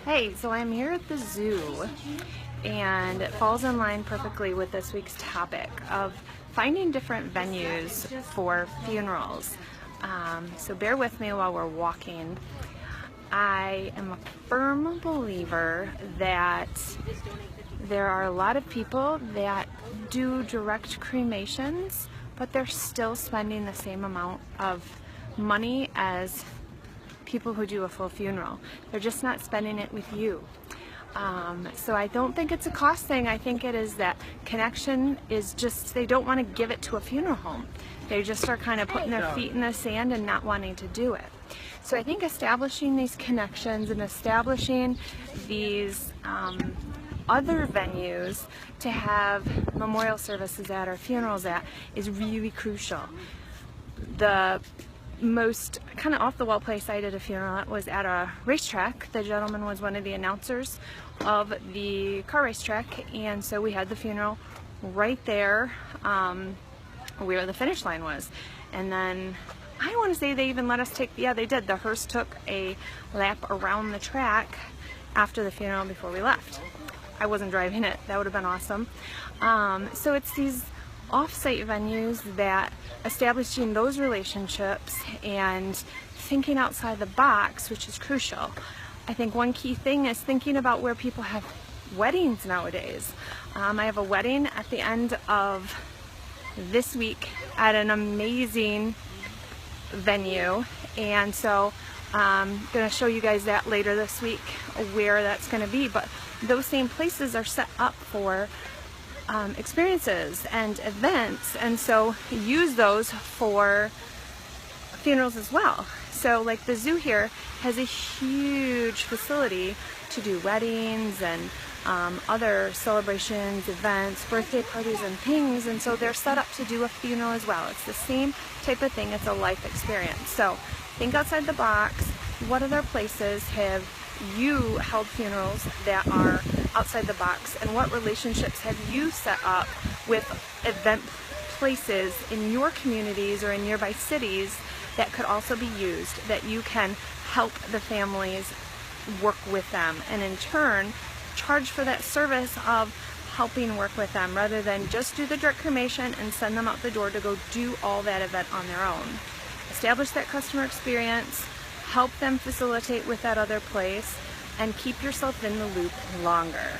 Hey, so I'm here at the zoo, and it falls in line perfectly with this week's topic of finding different venues for funerals. So bear with me while we're walking. I am a firm believer that there are a lot of people that do direct cremations, but they're still spending the same amount of money as people who do a full funeral. They're just not spending it with you. So I don't think it's a cost thing. I think it is that connection is just, they don't want to give it to a funeral home. They just are kind of putting their feet in the sand and not wanting to do it. So I think establishing these connections and establishing these other venues to have memorial services at or funerals at is really crucial. The most kind of off-the-wall place I did a funeral at was at a racetrack. The gentleman was one of the announcers of the car racetrack, and so we had the funeral right there where the finish line was. And then I want to say they even let us take, yeah, they did. The hearse took a lap around the track after the funeral before we left. I wasn't driving it. That would have been awesome. So it's these off-site venues that establishing those relationships and thinking outside the box, which is crucial. I think one key thing is thinking about where people have weddings nowadays. I have a wedding at the end of this week at an amazing venue, and so I'm going to show you guys that later this week where that's going to be. But those same places are set up for experiences and events, and so use those for funerals as well. So like the zoo here has a huge facility to do weddings and other celebrations, events, birthday parties and things, and so they're set up to do a funeral as well. It's the same type of thing. It's a life experience. So think outside the box. What other places have you held funerals that are outside the box, and what relationships have you set up with event places in your communities or in nearby cities that could also be used, that you can help the families work with them, and in turn charge for that service of helping work with them, rather than just do the direct cremation and send them out the door to go do all that event on their own. Establish that customer experience, help them facilitate with that other place, and keep yourself in the loop longer.